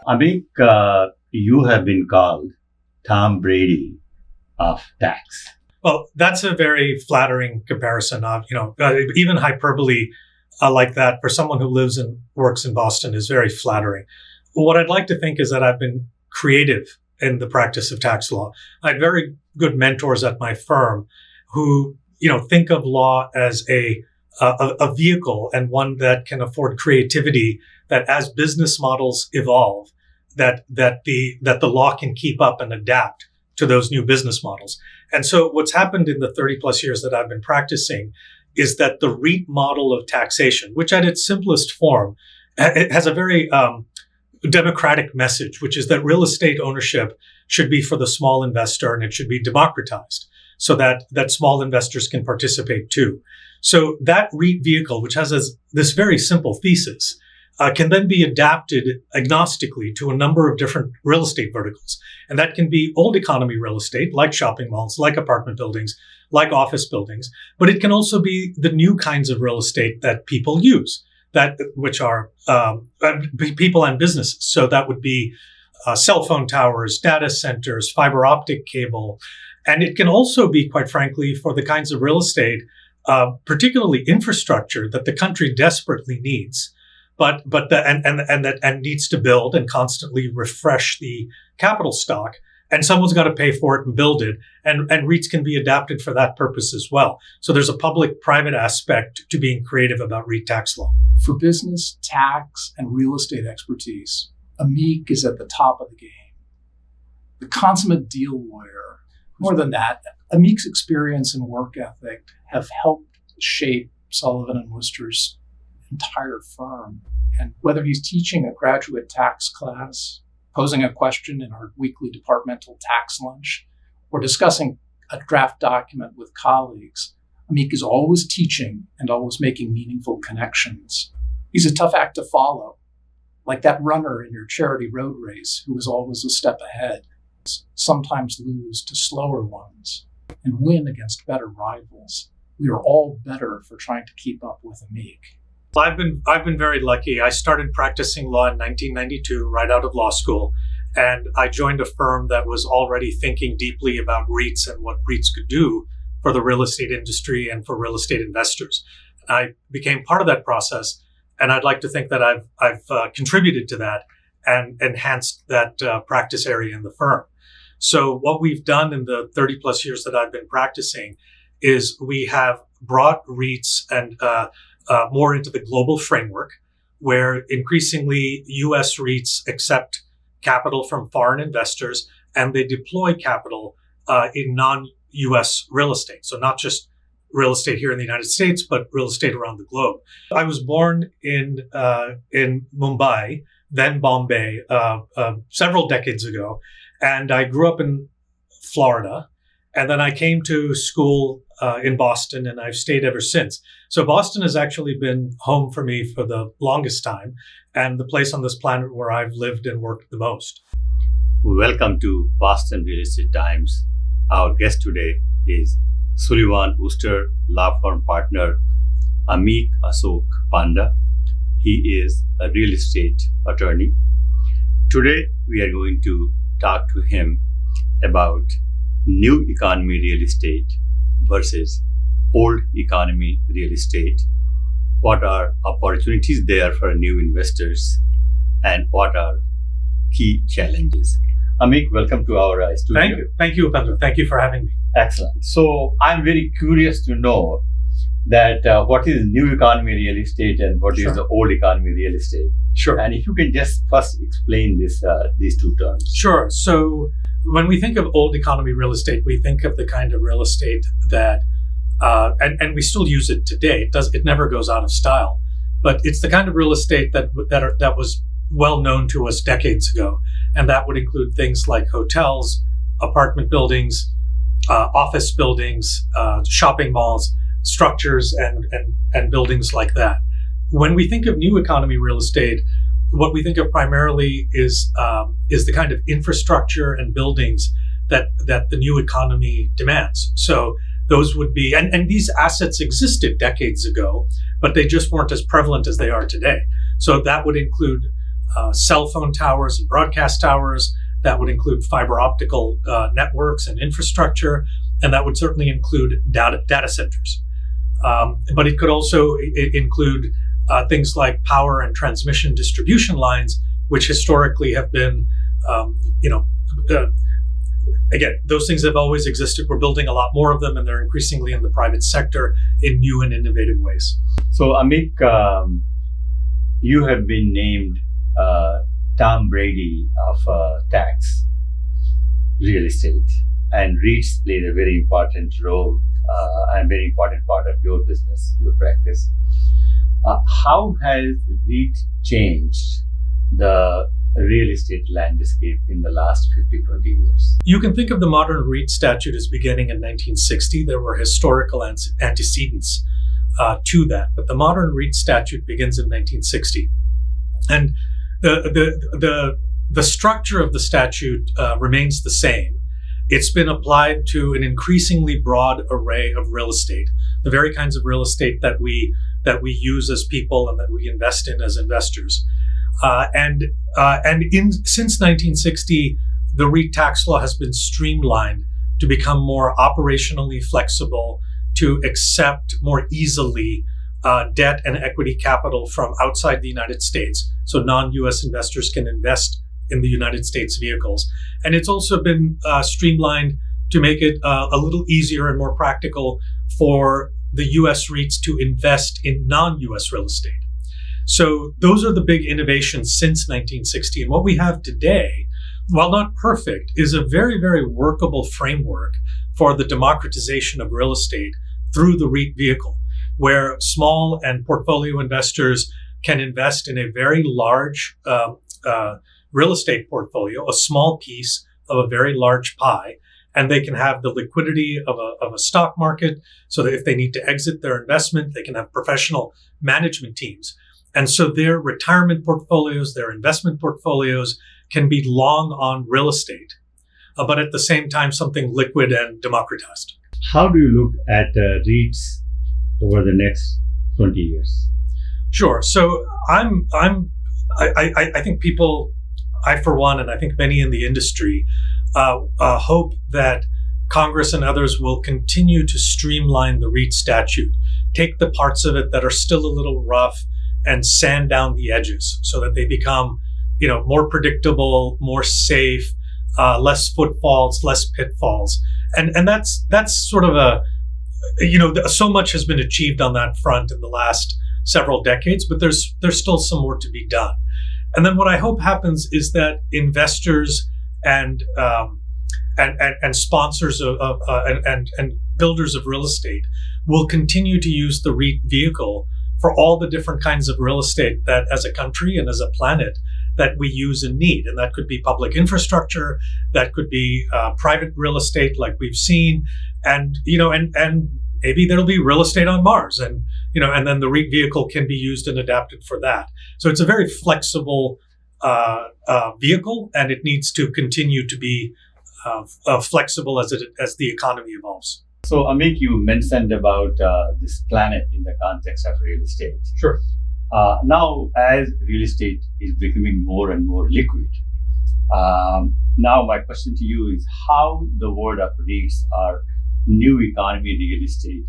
Ameek, you have been called Tom Brady of tax. Well, that's a very flattering comparison. Even hyperbole like that for someone who lives and works in Boston is very flattering. What I'd like to think is that I've been creative in the practice of tax law. I had very good mentors at my firm who, think of law as a vehicle and one that can afford creativity. That as business models evolve, that the law can keep up and adapt to those new business models. And so what's happened in the 30 plus years that I've been practicing is that the REIT model of taxation, which at its simplest form, it has a very democratic message, which is that real estate ownership should be for the small investor and it should be democratized so that small investors can participate too. So that REIT vehicle, which has this very simple thesis, can then be adapted agnostically to a number of different real estate verticals. And that can be old economy real estate, like shopping malls, like apartment buildings, like office buildings. But it can also be the new kinds of real estate that people use, which are people and businesses. So that would be cell phone towers, data centers, fiber optic cable. And it can also be, quite frankly, for the kinds of real estate, particularly infrastructure that the country desperately needs. But needs to build and constantly refresh the capital stock, and someone's got to pay for it and build it. And REITs can be adapted for that purpose as well. So there's a public-private aspect to being creative about REIT tax law. For business, tax, and real estate expertise, Ameek is at the top of the game. The consummate deal lawyer. More than that, Ameek's experience and work ethic have helped shape Sullivan Worcester's entire firm. And whether he's teaching a graduate tax class, posing a question in our weekly departmental tax lunch, or discussing a draft document with colleagues, Ameek is always teaching and always making meaningful connections. He's a tough act to follow, like that runner in your charity road race who is always a step ahead, sometimes lose to slower ones, and win against better rivals. We are all better for trying to keep up with Ameek. I've been very lucky. I started practicing law in 1992, right out of law school, and I joined a firm that was already thinking deeply about REITs and what REITs could do for the real estate industry and for real estate investors. I became part of that process, and I'd like to think that I've contributed to that and enhanced that practice area in the firm. So what we've done in the 30 plus years that I've been practicing is we have brought REITs and more into the global framework, where increasingly U.S. REITs accept capital from foreign investors and they deploy capital in non-U.S. real estate. So not just real estate here in the United States, but real estate around the globe. I was born in Mumbai, then Bombay, several decades ago, and I grew up in Florida. And then I came to school in Boston, and I've stayed ever since. So Boston has actually been home for me for the longest time, and the place on this planet where I've lived and worked the most. Welcome to Boston Real Estate Times. Our guest today is Sullivan Worcester law firm partner Ameek Ashok Ponda. He is a real estate attorney. Today, we are going to talk to him about new economy real estate versus old economy real estate. What are opportunities there for new investors and what are key challenges? Ameek, welcome to our studio. Thank you, Upendra. Thank you for having me. Excellent. So I'm very curious to know that what is new economy real estate and what is the old economy real estate? Sure. And if you can just first explain these two terms. Sure. So when we think of old economy real estate, we think of the kind of real estate that, and we still use it today. It never goes out of style, but it's the kind of real estate that was well known to us decades ago, and that would include things like hotels, apartment buildings, office buildings, shopping malls, structures, and buildings like that. When we think of new economy real estate, what we think of primarily is the kind of infrastructure and buildings that the new economy demands. So those would be, and these assets existed decades ago, but they just weren't as prevalent as they are today. So that would include cell phone towers and broadcast towers. That would include fiber optical networks and infrastructure, and that would certainly include data centers. But it could also include things like power and transmission distribution lines, which historically have been, again, those things have always existed. We're building a lot more of them, and they're increasingly in the private sector in new and innovative ways. So, Ameek, you have been named Tom Brady of tax real estate, and REITs played a very important role and very important part of your business, your practice. How has REIT changed the real estate landscape in the last 50, 20 years? You can think of the modern REIT statute as beginning in 1960. There were historical antecedents to that, but the modern REIT statute begins in 1960. And the structure of the statute remains the same. It's been applied to an increasingly broad array of real estate, the very kinds of real estate that we use as people and that we invest in as investors. Since 1960, the REIT tax law has been streamlined to become more operationally flexible, to accept more easily debt and equity capital from outside the United States, so non-U.S. investors can invest in the United States vehicles. And it's also been streamlined to make it a little easier and more practical for the U.S. REITs to invest in non-U.S. real estate. So those are the big innovations since 1960. And what we have today, while not perfect, is a very, very workable framework for the democratization of real estate through the REIT vehicle, where small and portfolio investors can invest in a very large real estate portfolio, a small piece of a very large pie, and they can have the liquidity of a stock market so that if they need to exit their investment, they can have professional management teams. And so their retirement portfolios, their investment portfolios can be long on real estate, but at the same time, something liquid and democratized. How do you look at REITs over the next 20 years? Sure. So I think people, I for one, and I think many in the industry, hope that Congress and others will continue to streamline the REIT statute, take the parts of it that are still a little rough and sand down the edges so that they become, more predictable, more safe, less footfalls, less pitfalls. And that's sort of so much has been achieved on that front in the last several decades, but there's still some more to be done. And then what I hope happens is that investors and sponsors and builders of real estate will continue to use the REIT vehicle for all the different kinds of real estate that as a country and as a planet that we use and need. And that could be public infrastructure, that could be private real estate like we've seen, and maybe there'll be real estate on Mars, and then the REIT vehicle can be used and adapted for that. So it's a very flexible vehicle, and it needs to continue to be flexible as the economy evolves. So, Ameek, you mentioned about this planet in the context of real estate. Sure. Now, as real estate is becoming more and more liquid, now my question to you is how the world of REITs are new economy real estate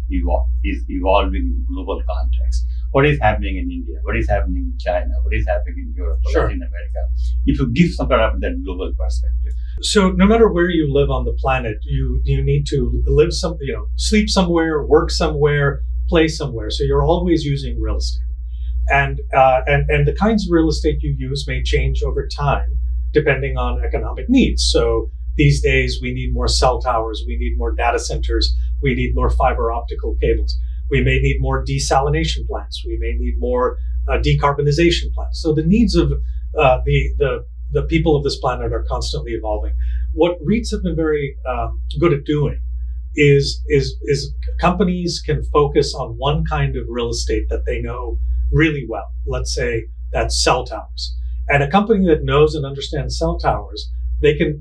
is evolving in global context. What is happening in India? What is happening in China? What is happening in Europe or Sure. Latin America? If you give some kind of that global perspective. So no matter where you live on the planet, you need to live sleep somewhere, work somewhere, play somewhere. So you're always using real estate, and the kinds of real estate you use may change over time depending on economic needs. So these days we need more cell towers, we need more data centers, we need more fiber optical cables. We may need more desalination plants. We may need more decarbonization plants. So the needs of the people of this planet are constantly evolving. What REITs have been very good at doing is companies can focus on one kind of real estate that they know really well. Let's say that's cell towers. And a company that knows and understands cell towers, they can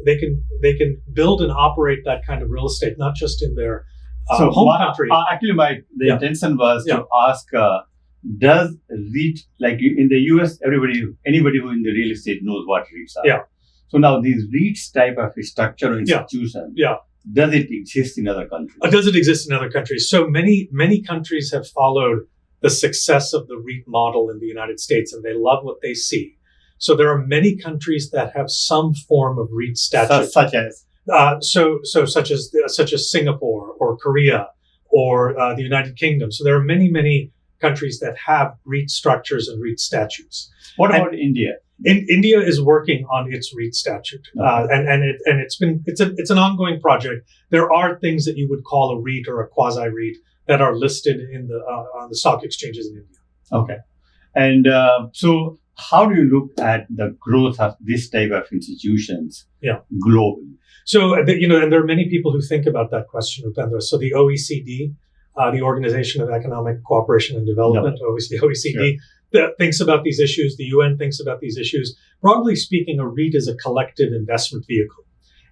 build and operate that kind of real estate, not just in their home country. Actually, the intention was to ask does REIT, like in the US, anybody who in the real estate knows what REITs are. Yeah. So now these REITs type of structure or Yeah. institution, Yeah. does it exist in other countries? Does it exist in other countries? So many countries have followed the success of the REIT model in the United States, and they love what they see. So there are many countries that have some form of REIT statute, Such as? such as Singapore or Korea or the United Kingdom. So there are many countries that have REIT structures and REIT statutes. What about India? India is working on its REIT statute, it's an ongoing project. There are things that you would call a REIT or a quasi REIT that are listed in on the stock exchanges in India. Okay, and so how do you look at the growth of this type of institutions globally? So and there are many people who think about that question, Upendra. So the OECD, the Organization of Economic Cooperation and Development, OECD. That thinks about these issues. The UN thinks about these issues. Broadly speaking, a REIT is a collective investment vehicle.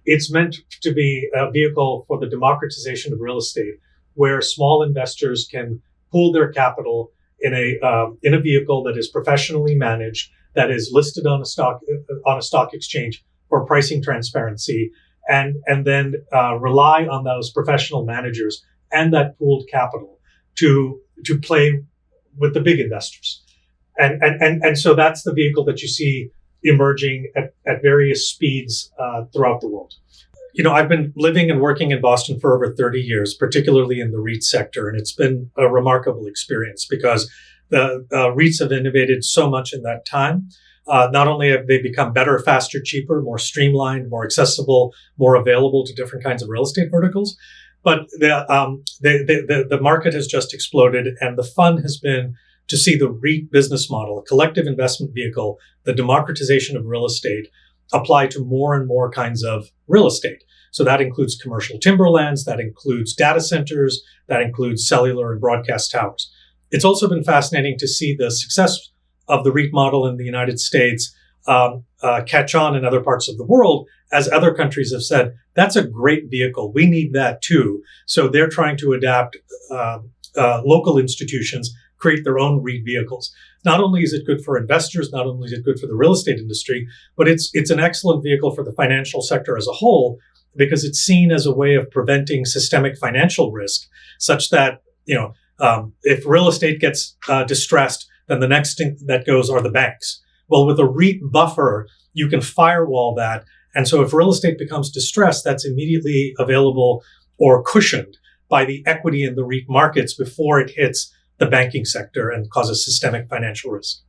It's meant to be a vehicle for the democratization of real estate, where small investors can pool their capital in a vehicle that is professionally managed, that is listed on a stock exchange for pricing transparency, and then rely on those professional managers and that pooled capital to play with the big investors. And so that's the vehicle that you see emerging at various speeds throughout the world. I've been living and working in Boston for over 30 years, particularly in the REIT sector, and it's been a remarkable experience because the REITs have innovated so much in that time. Not only have they become better, faster, cheaper, more streamlined, more accessible, more available to different kinds of real estate verticals, but the market has just exploded, and the fun has been to see the REIT business model, a collective investment vehicle, the democratization of real estate, apply to more and more kinds of real estate. So that includes commercial timberlands, that includes data centers, that includes cellular and broadcast towers. It's also been fascinating to see the success of the REIT model in the United States catch on in other parts of the world, as other countries have said, that's a great vehicle. We need that too. So they're trying to adapt local institutions, create their own REIT vehicles. Not only is it good for investors, not only is it good for the real estate industry, but it's an excellent vehicle for the financial sector as a whole, because it's seen as a way of preventing systemic financial risk, such that, if real estate gets distressed, then the next thing that goes are the banks. Well, with a REIT buffer, you can firewall that. And so if real estate becomes distressed, that's immediately available or cushioned by the equity in the REIT markets before it hits the banking sector and causes systemic financial risk.